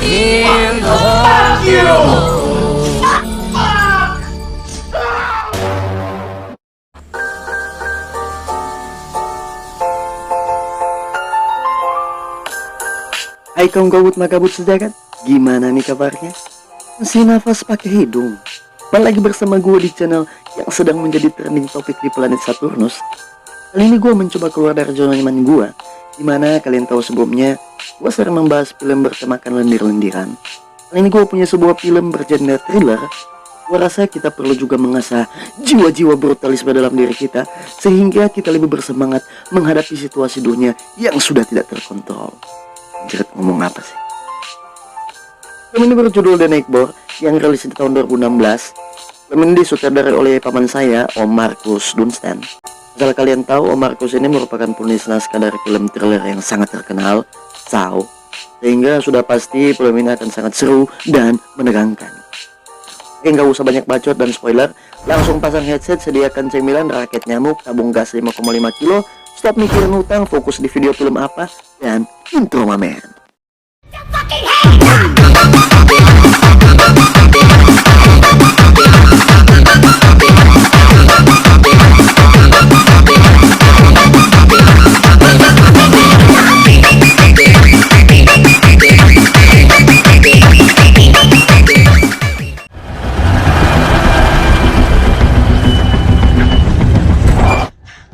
Hear the Fuck you! Hai kaum gabut makabut sejagat, gimana nih kabarnya? Masih nafas pakai hidung? Balik lagi bersama gue di channel yang sedang menjadi trending topik di planet Saturnus. Kali ini gue mencoba keluar dari zona nyaman gue, dimana kalian tahu sebelumnya gue sering membahas film bertemakan lendir-lendiran. Kali ini gue punya sebuah film bergenre thriller. Gue rasa kita perlu juga mengasah jiwa-jiwa brutalisme dalam diri kita, sehingga kita lebih bersemangat menghadapi situasi dunia yang sudah tidak terkontrol. Jerit ngomong apa sih? Film ini berjudul The Neighbor yang rilis di tahun 2016. Film ini disutradarai oleh paman saya, Om Marcus Dunstan. Asal kalian tahu, Om Marcus ini merupakan penulis naskah dari film thriller yang sangat terkenal, Saw. Sehingga sudah pasti film ini akan sangat seru dan menegangkan. Oke, nggak usah banyak bacot dan spoiler, langsung pasang headset, sediakan cemilan, raket nyamuk, tabung gas 5,5 kilo, stop mikirin utang, fokus di video film apa, dan intro mamen.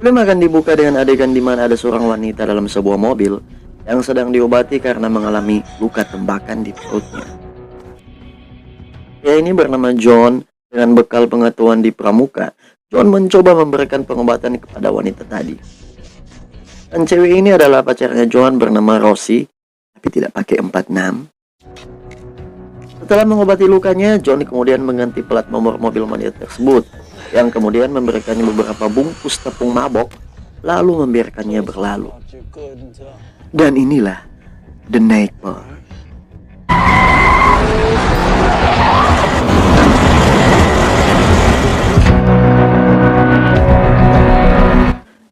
Film akan dibuka dengan adegan di mana ada seorang wanita dalam sebuah mobil yang sedang diobati karena mengalami luka tembakan di perutnya. Pria ini bernama John. Dengan bekal pengetahuan di pramuka, John mencoba memberikan pengobatan kepada wanita tadi. Dan cewek ini adalah pacarnya John bernama Rosie, tapi tidak pakai 46. Setelah mengobati lukanya, John kemudian mengganti plat nomor mobil wanita tersebut, yang kemudian memberikannya beberapa bungkus tepung mabok, lalu membiarkannya berlalu. Dan inilah The Neighbor.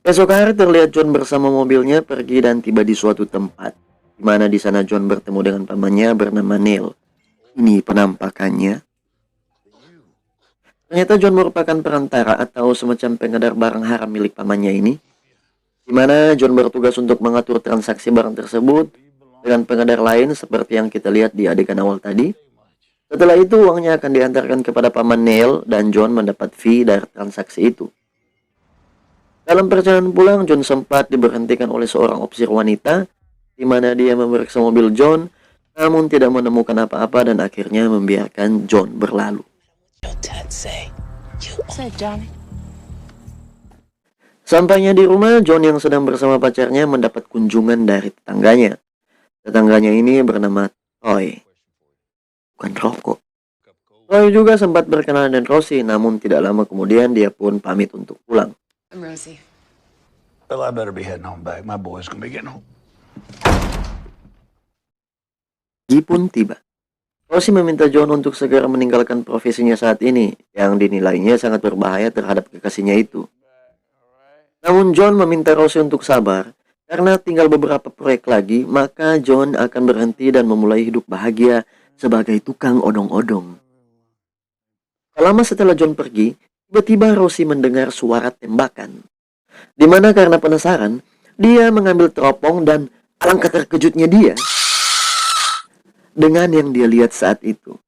Esok hari terlihat John bersama mobilnya pergi dan tiba di suatu tempat, di mana di sana John bertemu dengan pamannya bernama Neil. Ini penampakannya. Ternyata John merupakan perantara atau semacam pengedar barang haram milik pamannya ini, di mana John bertugas untuk mengatur transaksi barang tersebut dengan pengedar lain seperti yang kita lihat di adegan awal tadi. Setelah itu uangnya akan diantarkan kepada paman Neil dan John mendapat fee dari transaksi itu. Dalam perjalanan pulang, John sempat diberhentikan oleh seorang ofisir wanita, di mana dia memeriksa mobil John, namun tidak menemukan apa-apa dan akhirnya membiarkan John berlalu. Sampainya di rumah, John yang sedang bersama pacarnya mendapat kunjungan dari tetangganya. Tetangganya ini bernama Troy, bukan rokok. Troy juga sempat berkenalan dengan Rosie, namun tidak lama kemudian dia pun pamit untuk pulang. I'm Rosie. Well, I better be heading home back. My boy's gonna be getting home. Pagi pun tiba. Rosie meminta John untuk segera meninggalkan profesinya saat ini, yang dinilainya sangat berbahaya terhadap kekasihnya itu. Namun John meminta Rosie untuk sabar, karena tinggal beberapa proyek lagi, maka John akan berhenti dan memulai hidup bahagia sebagai tukang odong-odong. Tak lama setelah John pergi, tiba-tiba Rosie mendengar suara tembakan. Di mana karena penasaran, dia mengambil teropong dan alangkah terkejutnya dia dengan yang dia lihat saat itu.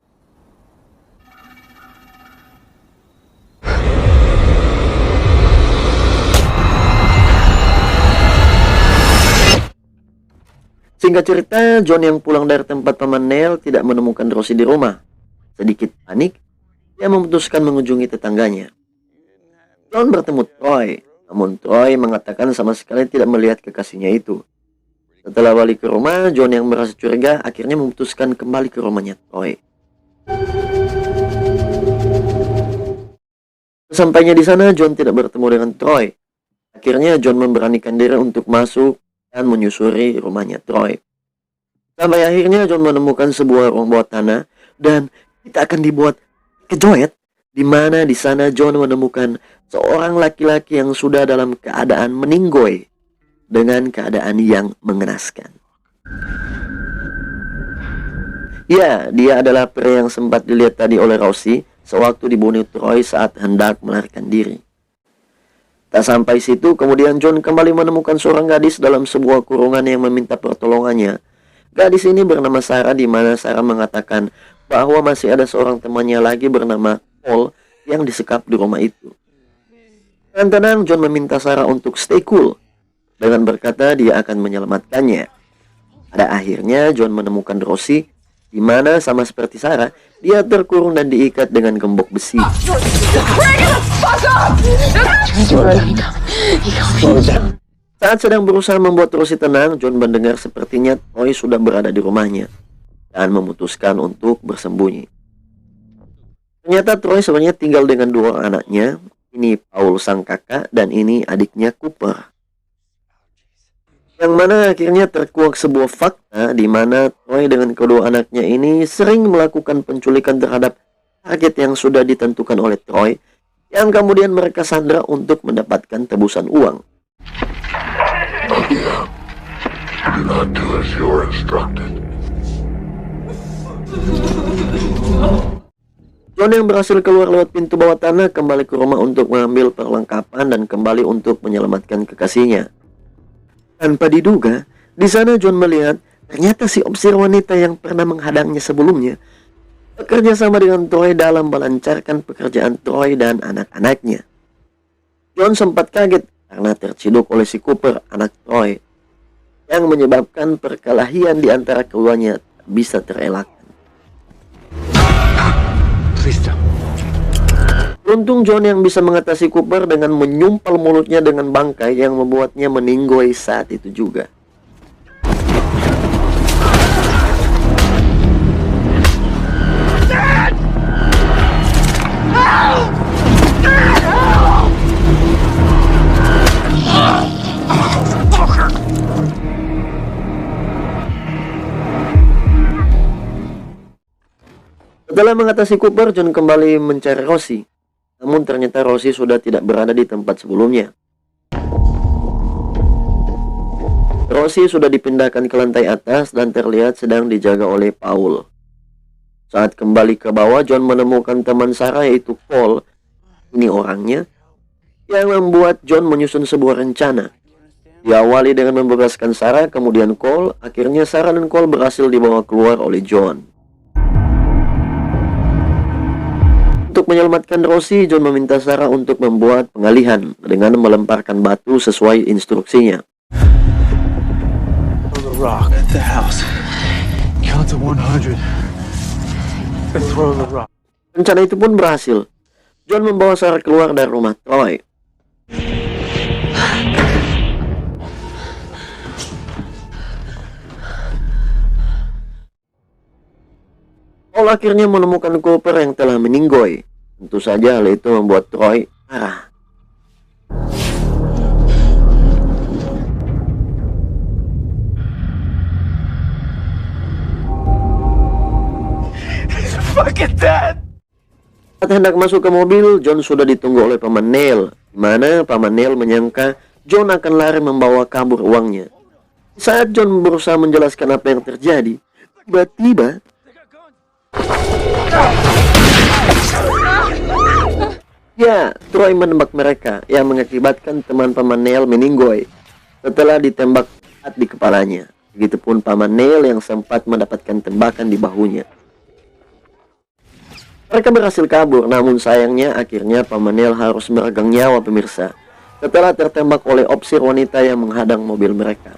Singkat cerita, John yang pulang dari tempat paman Neil tidak menemukan Rosie di rumah. Sedikit panik, dia memutuskan mengunjungi tetangganya. John bertemu Troy, namun Troy mengatakan sama sekali tidak melihat kekasihnya itu. Setelah balik ke rumah, John yang merasa curiga akhirnya memutuskan kembali ke rumahnya Troy. Sesampainya di sana, John tidak bertemu dengan Troy. Akhirnya John memberanikan diri untuk masuk dan menyusuri rumahnya Troy. Sampai akhirnya John menemukan sebuah ruang bawah tanah dan kita akan dibuat kejoet, di mana di sana John menemukan seorang laki-laki yang sudah dalam keadaan meninggoy dengan keadaan yang mengenaskan. Ya, dia adalah pria yang sempat dilihat tadi oleh Rosie sewaktu dibunuh Troy saat hendak melarikan diri. Tak sampai situ, kemudian John kembali menemukan seorang gadis dalam sebuah kurungan yang meminta pertolongannya. Gadis ini bernama Sarah, di mana Sarah mengatakan bahwa masih ada seorang temannya lagi bernama Paul yang disekap di rumah itu. Dengan tenang, John meminta Sarah untuk stay cool dengan berkata dia akan menyelamatkannya. Pada akhirnya, John menemukan Rosie, di mana sama seperti Sarah, dia terkurung dan diikat dengan gembok besi. Saat sedang berusaha membuat Rosie tenang, John mendengar sepertinya Troy sudah berada di rumahnya dan memutuskan untuk bersembunyi. Ternyata Troy sebenarnya tinggal dengan dua anaknya. Ini Paul sang kakak dan ini adiknya Cooper. Yang mana akhirnya terkuak sebuah fakta di mana Troy dengan kedua anaknya ini sering melakukan penculikan terhadap target yang sudah ditentukan oleh Troy, yang kemudian mereka sandra untuk mendapatkan tebusan uang. Do not do as you're instructed. John yang berhasil keluar lewat pintu bawah tanah kembali ke rumah untuk mengambil perlengkapan dan kembali untuk menyelamatkan kekasihnya. Tanpa diduga, di sana John melihat ternyata si opsir wanita yang pernah menghadangnya sebelumnya bekerja sama dengan Troy dalam melancarkan pekerjaan Troy dan anak-anaknya. John sempat kaget karena terciduk oleh si Cooper, anak Troy, yang menyebabkan perkelahian di antara keduanya tak bisa terelakkan. Beruntung John yang bisa mengatasi Cooper dengan menyumpal mulutnya dengan bangkai yang membuatnya meninggoy saat itu juga. Setelah mengatasi Cooper, John kembali mencari Rosie. Namun ternyata Rosie sudah tidak berada di tempat sebelumnya. Rosie sudah dipindahkan ke lantai atas dan terlihat sedang dijaga oleh Paul. Saat kembali ke bawah, John menemukan teman Sarah yaitu Paul. Ini orangnya yang membuat John menyusun sebuah rencana. Diawali dengan membebaskan Sarah, kemudian Cole. Akhirnya Sarah dan Cole berhasil dibawa keluar oleh John. Untuk menyelamatkan Rosie, John meminta Sarah untuk membuat pengalihan dengan melemparkan batu sesuai instruksinya. Throw the rock at the house. Count to 100. And throw the rock. Rencana itu pun berhasil. John membawa Sarah keluar dari rumah Troy. Paul akhirnya menemukan Cooper yang telah meninggoy. Tentu saja hal itu membuat Troy marah. Fucking dead! Saat hendak masuk ke mobil, John sudah ditunggu oleh Paman Neil, di mana Paman Neil menyangka John akan lari membawa kabur uangnya. Saat John berusaha menjelaskan apa yang terjadi, tiba-tiba ya, Troy menembak mereka yang mengakibatkan teman Paman Neil meninggoy setelah ditembak di kepalanya. Begitupun Paman Neil yang sempat mendapatkan tembakan di bahunya. Mereka berhasil kabur, namun sayangnya akhirnya Paman Neil harus meregang nyawa pemirsa setelah tertembak oleh opsir wanita yang menghadang mobil mereka.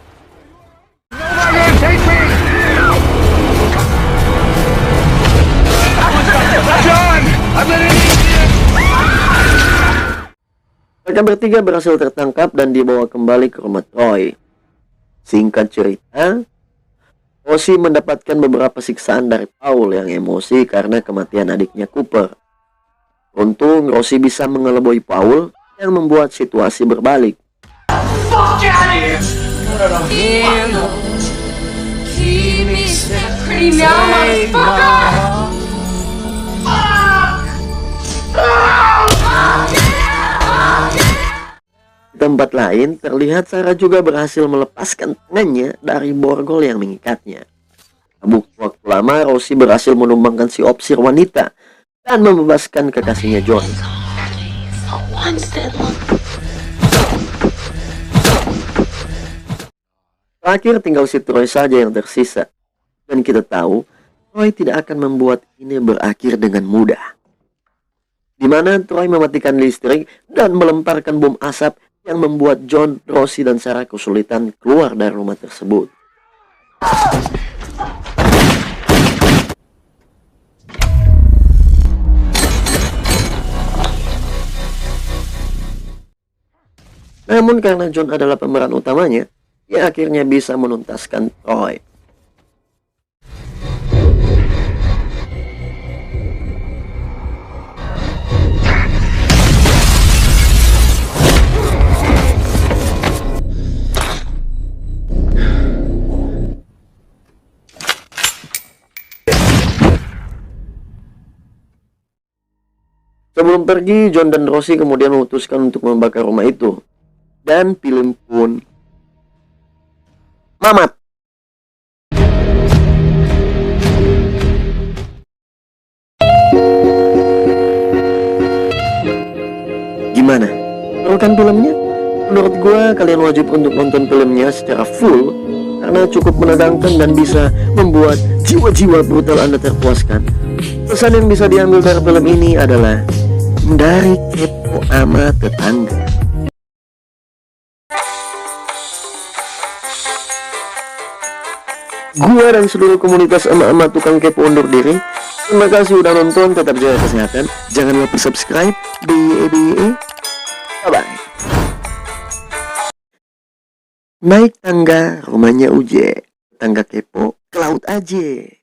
Mereka bertiga berhasil tertangkap dan dibawa kembali ke rumah Troy. Singkat cerita, Rosie mendapatkan beberapa siksaan dari Paul yang emosi karena kematian adiknya Cooper. Untung Rosie bisa mengelabui Paul yang membuat situasi berbalik. Di tempat lain, terlihat Sarah juga berhasil melepaskan tangannya dari borgol yang mengikatnya. butuh waktu lama, Rosie berhasil menumbangkan si opsir wanita dan membebaskan kekasihnya John. Terakhir tinggal si Troy saja yang tersisa. Dan kita tahu, Troy tidak akan membuat ini berakhir dengan mudah. Di mana Troy mematikan listrik dan melemparkan bom asap yang membuat John, Rosie, dan Sarah kesulitan keluar dari rumah tersebut. Namun karena John adalah pemeran utamanya, dia akhirnya bisa menuntaskan Troy. Sebelum pergi, John dan Rosie kemudian memutuskan untuk membakar rumah itu. Dan film pun mamat. Gimana? Seru kan filmnya? Menurut gua kalian wajib untuk nonton filmnya secara full karena cukup menegangkan dan bisa membuat jiwa-jiwa brutal Anda terpuaskan. Pesan yang bisa diambil dari film ini adalah hindari kepo sama tetangga. Gua dan seluruh komunitas emak-emak tukang kepo undur diri. Terima kasih udah nonton, tetap jaga kesehatan. Jangan lupa subscribe. Bye-bye. Naik tangga rumahnya Uje. Tangga kepo ke laut aja.